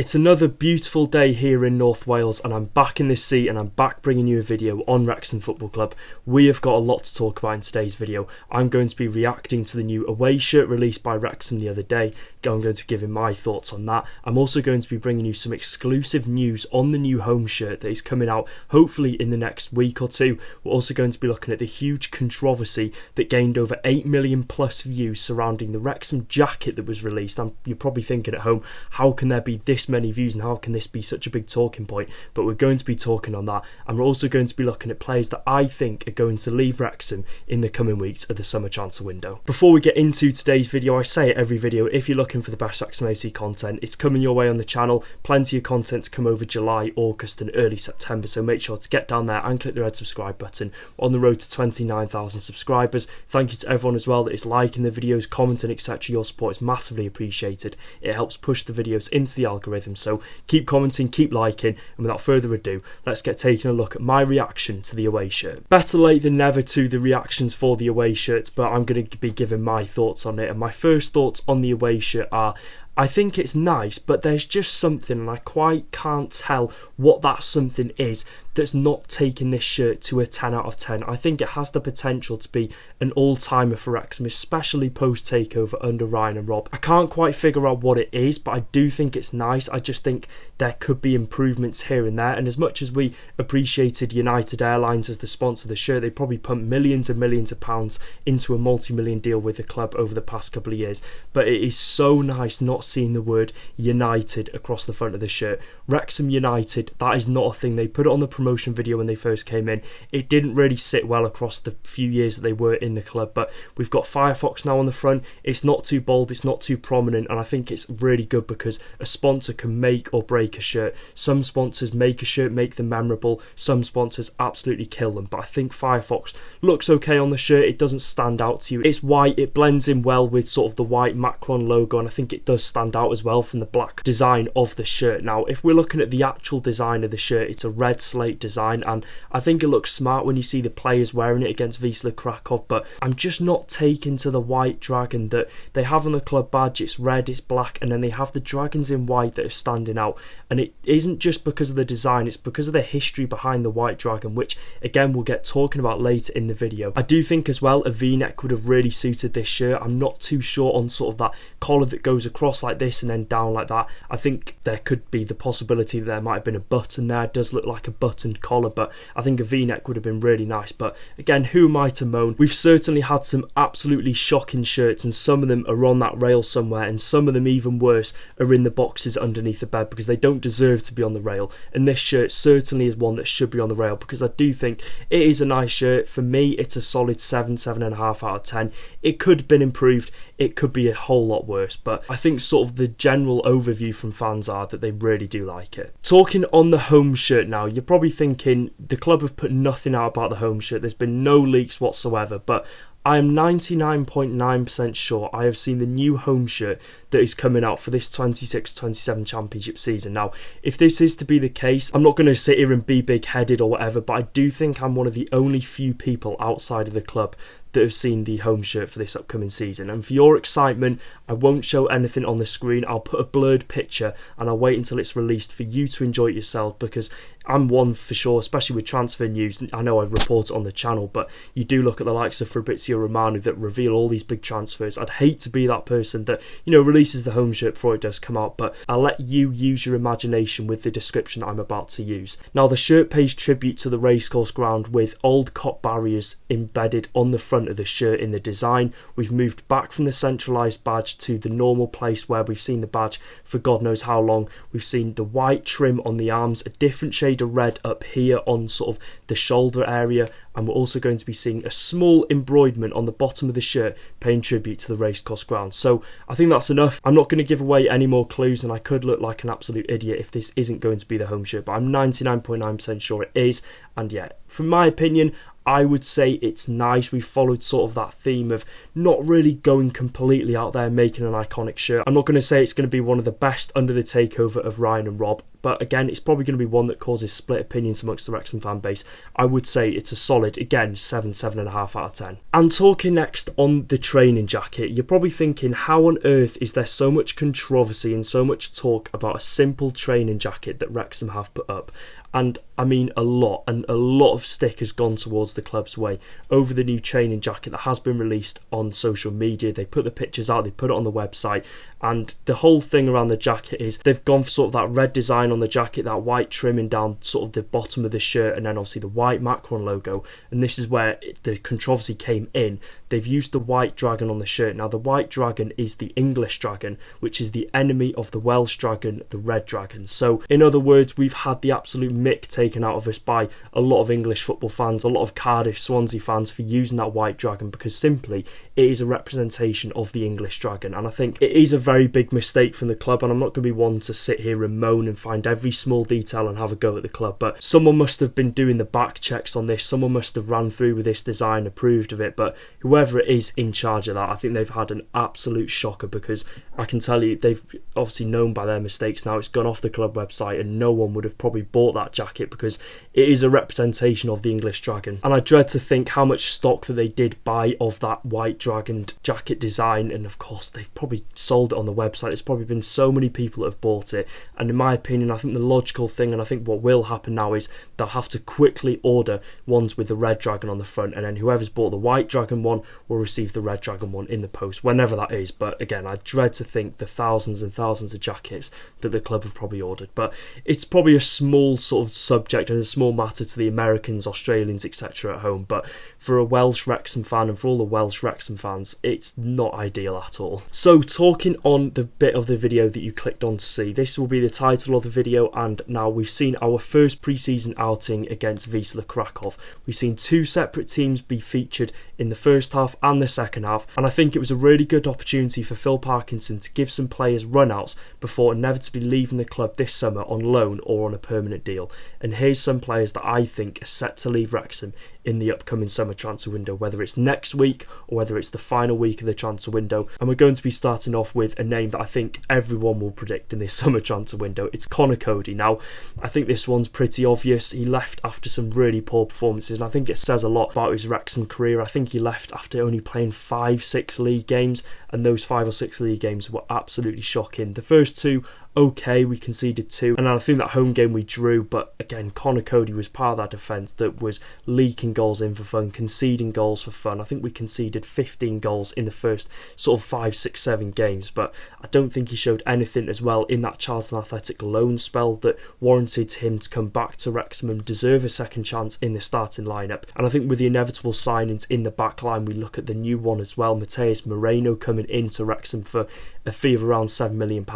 It's another beautiful day here in North Wales and I'm back in this seat and I'm back bringing you a video on Wrexham Football Club. We have got a lot to talk about in today's video. I'm going to be reacting to the new away shirt released by Wrexham the other day. I'm going to be giving my thoughts on that. I'm also going to be bringing you some exclusive news on the new home shirt that is coming out hopefully in the next week or two. We're also going to be looking at the huge controversy that gained over 8 million plus views surrounding the Wrexham jacket that was released. You're probably thinking at home, how can there be this many views and how can this be such a big talking point? But we're going to be talking on that, and we're also going to be looking at players that I think are going to leave Wrexham in the coming weeks of the summer transfer window. Before we get into today's video, I say it every video, if you're looking for the best Wrexham AFC content, it's coming your way on the channel. Plenty of content to come over July, August and early September, so make sure to get down there and click the red subscribe button. We're on the road to 29,000 subscribers. Thank you to everyone as well that is liking the videos, commenting, etc. Your support is massively appreciated. It helps push the videos into the algorithm, so keep commenting, keep liking, and without further ado, let's get taking a look at my reaction to the away shirt. Better late than never to the reactions for the away shirt, but I'm going to be giving my thoughts on it, and my first thoughts on the away shirt are, I think it's nice, but there's just something, and I quite can't tell what that something is, that's not taking this shirt to a 10 out of 10. I think it has the potential to be an all-timer for Wrexham, especially post-takeover under Ryan and Rob. I can't quite figure out what it is, but I do think it's nice. I just think there could be improvements here and there, and as much as we appreciated United Airlines as the sponsor of the shirt, they probably pumped millions and millions of pounds into a multi-million deal with the club over the past couple of years, but it is so nice not seeing the word United across the front of the shirt. Wrexham United, that is not a thing. They put it on the promotion video when they first came in. It didn't really sit well across the few years that they were in the club, but we've got Firefox now on the front. It's not too bold, it's not too prominent, and I think it's really good because a sponsor can make or break a shirt. Some sponsors make a shirt, make them memorable. Some sponsors absolutely kill them, but I think Firefox looks okay on the shirt. It doesn't stand out to you. It's white, it blends in well with sort of the white Macron logo, and I think it does stand out as well from the black design of the shirt. Now, if we're looking at the actual design of the shirt, it's a red slate design, and I think it looks smart when you see the players wearing it against Wisla Krakow, but I'm just not taken to the white dragon that they have on the club badge. It's red, it's black, and then they have the dragons in white that are standing out, and it isn't just because of the design, it's because of the history behind the white dragon, which again we'll get talking about later in the video. I do think as well a v-neck would have really suited this shirt. I'm not too sure on sort of that collar that goes across like this and then down like that. I think there could be the possibility that there might have been a button there. It does look like a buttoned collar, but I think a v-neck would have been really nice. But again, who am I to moan? We've certainly had some absolutely shocking shirts, and some of them are on that rail somewhere, and some of them even worse are in the boxes underneath the bed because they don't deserve to be on the rail, and this shirt certainly is one that should be on the rail because I do think it is a nice shirt. For me, it's a solid 7.5 out of 10. It could have been improved, it could be a whole lot worse, but I think sort of the general overview from fans are that they really do like it. Talking on the home shirt now, you're probably thinking the club have put nothing out about the home shirt, there's been no leaks whatsoever, but I am 99.9% sure I have seen the new home shirt that is coming out for this 26-27 championship season. Now, if this is to be the case, I'm not going to sit here and be big-headed or whatever, but I do think I'm one of the only few people outside of the club that have seen the home shirt for this upcoming season. And for your excitement, I won't show anything on the screen. I'll put a blurred picture and I'll wait until it's released for you to enjoy it yourself, because I'm one for sure, especially with transfer news. I know I report it on the channel, but you do look at the likes of Fabrizio Romano that reveal all these big transfers. I'd hate to be that person that, you know, releases the home shirt before it does come out, but I'll let you use your imagination with the description I'm about to use. Now, the shirt pays tribute to the racecourse ground with old cop barriers embedded on the front of the shirt in the design. We've moved back from the centralised badge to the normal place where we've seen the badge for God knows how long. We've seen the white trim on the arms, a different shade of red up here on sort of the shoulder area, and we're also going to be seeing a small embroiderment on the bottom of the shirt paying tribute to the racecourse ground. So I think that's enough. I'm not going to give away any more clues, and I could look like an absolute idiot if this isn't going to be the home shirt, but I'm 99.9% sure it is. And yeah, from my opinion, I would say it's nice. We've followed sort of that theme of not really going completely out there making an iconic shirt. I'm not going to say it's going to be one of the best under the takeover of Ryan and Rob, but again, it's probably going to be one that causes split opinions amongst the Wrexham fan base. I would say it's a solid, again, 7.5 out of 10. And talking next on the training jacket, you're probably thinking, how on earth is there so much controversy and so much talk about a simple training jacket that Wrexham have put up? And I mean a lot, and a lot of stick has gone towards the club's way over the new training jacket that has been released on social media. They put the pictures out, they put it on the website, and the whole thing around the jacket is they've gone for sort of that red design on the jacket, that white trimming down sort of the bottom of the shirt, and then obviously the white Macron logo. And this is where the controversy came in. They've used the white dragon on the shirt. Now the white dragon is the English dragon, which is the enemy of the Welsh dragon, the red dragon. So in other words, we've had the absolute mick taken out of us by a lot of English football fans, a lot of Cardiff, Swansea fans for using that white dragon, because simply it is a representation of the English dragon. And I think it is a very big mistake from the club, and I'm not going to be one to sit here and moan and find every small detail and have a go at the club, but someone must have been doing the back checks on this, someone must have ran through with this design, approved of it. But whoever it is in charge of that, I think they've had an absolute shocker, because I can tell you they've obviously known by their mistakes now. It's gone off the club website and no one would have probably bought that jacket, because it is a representation of the English dragon. And I dread to think how much stock that they did buy of that white dragon jacket design, and of course they've probably sold it on the website. There's probably been so many people that have bought it, and in my opinion, I think the logical thing, and I think what will happen now, is they'll have to quickly order ones with the red dragon on the front, and then whoever's bought the white dragon one will receive the red dragon one in the post, whenever that is. But again, I dread to think the thousands and thousands of jackets that the club have probably ordered. But it's probably a small sort of subject and a small matter to the Americans, Australians, etc. at home, but for a Welsh Wrexham fan and for all the Welsh Wrexham fans, it's not ideal at all. So talking on the bit of the video that you clicked on to see, this will be the title of the video, and now we've seen our first pre-season outing against Wisla Krakow. We've seen two separate teams be featured in the first half and the second half, and I think it was a really good opportunity for Phil Parkinson to give some players run-outs before inevitably leaving the club this summer on loan or on a permanent deal. And here's some players that I think are set to leave Wrexham in the upcoming summer transfer window, whether it's next week or whether it's the final week of the transfer window. And we're going to be starting off with a name that I think everyone will predict in this summer transfer window. It's Conor Coady. Now, I think this one's pretty obvious. He left after some really poor performances, and I think it says a lot about his Wrexham career. I think he left after only playing 5-6 league games, and those 5 or 6 league games were absolutely shocking. The first two, okay, we conceded 2, and I think that home game we drew, but again, Conor Coady was part of that defence that was leaking goals in for fun, conceding goals for fun. I think we conceded 15 goals in the first sort of 5, 6, 7 games, but I don't think he showed anything as well in that Charlton Athletic loan spell that warranted him to come back to Wrexham and deserve a second chance in the starting lineup. And I think with the inevitable signings in the back line, we look at the new one as well, Matheus Moreno coming into Wrexham for a fee of around £7 million.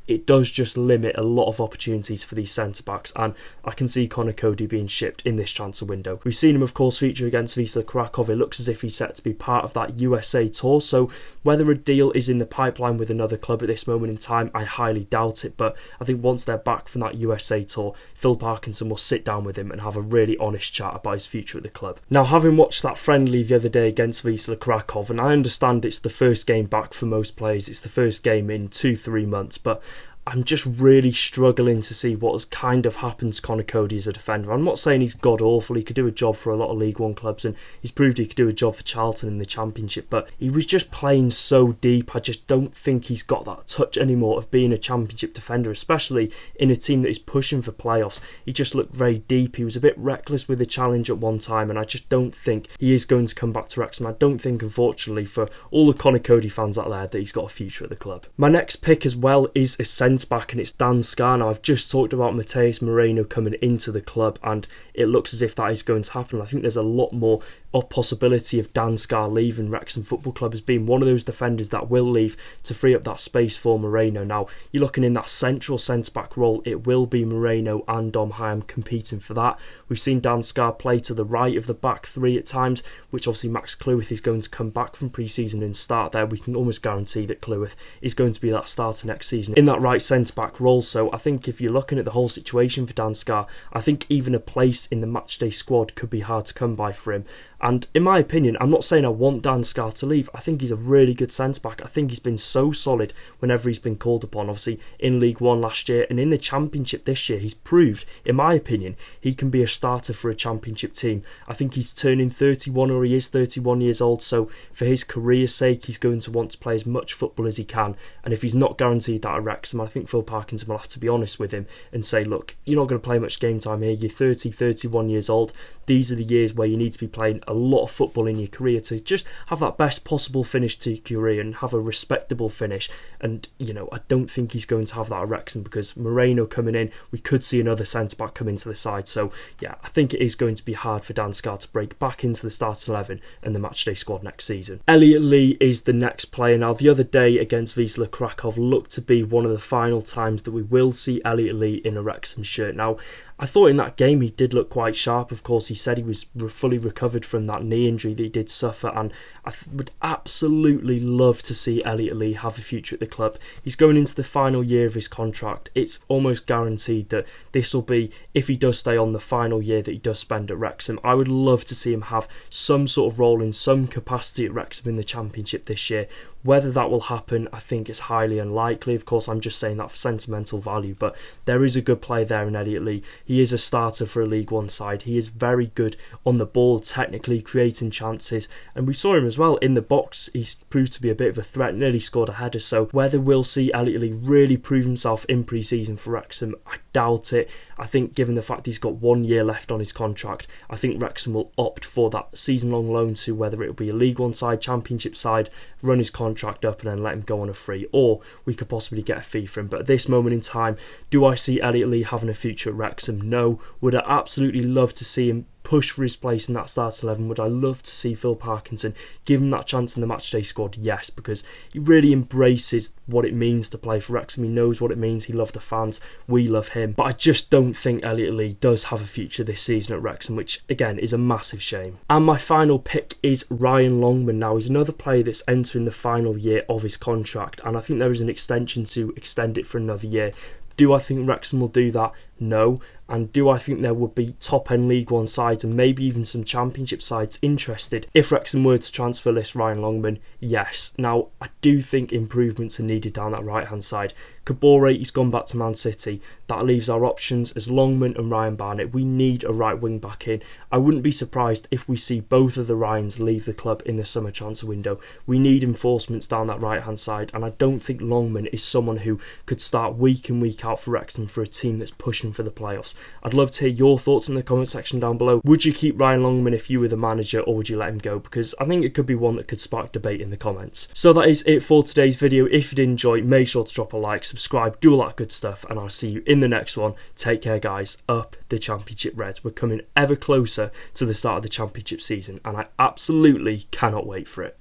It does just limit a lot of opportunities for these centre-backs, and I can see Conor Coady being shipped in this transfer window. We've seen him, of course, feature against Wisla Krakow. It looks as if he's set to be part of that USA tour, so whether a deal is in the pipeline with another club at this moment in time, I highly doubt it, but I think once they're back from that USA tour, Phil Parkinson will sit down with him and have a really honest chat about his future at the club. Now, having watched that friendly the other day against Wisla Krakow, and I understand it's the first game back for most players, it's the first game in 2-3 months, but I'm just really struggling to see what has kind of happened to Conor Coady as a defender. I'm not saying he's god-awful, he could do a job for a lot of League One clubs, and he's proved he could do a job for Charlton in the Championship, but he was just playing so deep. I just don't think he's got that touch anymore of being a Championship defender, especially in a team that is pushing for playoffs. He just looked very deep, he was a bit reckless with the challenge at one time, and I just don't think he is going to come back to Wrexham. I don't think, unfortunately, for all the Conor Coady fans out there, that he's got a future at the club. My next pick as well is a centre-back, and it's Dan Scarr. Now, I've just talked about Matheus Moreno coming into the club, and it looks as if that is going to happen. I think there's a lot more possibility of Dan Scarr leaving Wrexham Football Club as being one of those defenders that will leave to free up that space for Moreno. Now, you're looking in that central centre-back role, it will be Moreno and Dom Hyam competing for that. We've seen Dan Scarr play to the right of the back three at times, which obviously Max Cleworth is going to come back from pre-season and start there. We can almost guarantee that Cleworth is going to be that starter next season in that right centre-back role. So I think if you're looking at the whole situation for Dan Scarr, I think even a place in the matchday squad could be hard to come by for him. And in my opinion, I'm not saying I want Dan Scarr to leave. I think he's a really good centre-back. I think he's been so solid whenever he's been called upon. Obviously, in League One last year and in the Championship this year, he's proved, in my opinion, he can be a starter for a Championship team. I think he's turning 31, or he is 31 years old, so for his career's sake, he's going to want to play as much football as he can. And if he's not guaranteed that at Wrexham, I think Phil Parkinson will have to be honest with him and say, look, you're not going to play much game time here. You're 30, 31 years old. These are the years where you need to be playing a lot of football in your career to just have that best possible finish to your career and have a respectable finish. And, you know, I don't think he's going to have that at Wrexham, because Moreno coming in, we could see another centre-back come into the side. So, yeah, I think it is going to be hard for Dan Scarr to break back into the starting 11 and the matchday squad next season. Elliot Lee is the next player. Now, the other day against Wisla Krakow looked to be one of the final times that we will see Elliot Lee in a Wrexham shirt. Now, I thought in that game he did look quite sharp. Of course, he said he was fully recovered from that knee injury that he did suffer, and I would absolutely love to see Elliot Lee have a future at the club. He's going into the final year of his contract. It's almost guaranteed that this will be, if he does stay on, the final year that he does spend at Wrexham. I would love to see him have some sort of role in some capacity at Wrexham in the Championship this year. Whether that will happen, I think it's highly unlikely. Of course, I'm just saying that for sentimental value, but there is a good player there in Elliot Lee. He is a starter for a League One side. He is very good on the ball, technically, creating chances, and we saw him as well in the box. He's proved to be a bit of a threat, nearly scored a header. So whether we'll see Elliot Lee really prove himself in pre-season for Wrexham, I doubt it. I think given the fact he's got 1 year left on his contract, I think Wrexham will opt for that season-long loan to whether it'll be a League One side, Championship side, run his contract up and then let him go on a free, or we could possibly get a fee for him. But at this moment in time, do I see Elliot Lee having a future at Wrexham? No. Would I absolutely love to see him push for his place in that starting 11? Would I love to see Phil Parkinson give him that chance in the matchday squad? Yes, because he really embraces what it means to play for Wrexham. He knows what it means. He loves the fans. We love him. But I just don't think Elliot Lee does have a future this season at Wrexham, which again is a massive shame. And my final pick is Ryan Longman. Now, he's another player that's entering the final year of his contract, and I think there is an extension to extend it for another year. Do I think Wrexham will do that? No. And do I think there would be top-end League One sides and maybe even some Championship sides interested if Wrexham were to transfer list Ryan Longman? Yes. Now, I do think improvements are needed down that right-hand side. Kabore, he's gone back to Man City. That leaves our options as Longman and Ryan Barnett. We need a right wing back in. I wouldn't be surprised if we see both of the Ryans leave the club in the summer transfer window. We need enforcements down that right-hand side, and I don't think Longman is someone who could start week in, week out for Wrexham for a team that's pushing for the playoffs. I'd love to hear your thoughts in the comment section down below. Would you keep Ryan Longman if you were the manager, or would you let him go? Because I think it could be one that could spark debate in the comments. So that is it for today's video. If you did enjoy, make sure to drop a like, subscribe, do all that good stuff, and I'll see you in the next one. Take care, guys. Up the Championship Reds. We're coming ever closer to the start of the Championship season, and I absolutely cannot wait for it.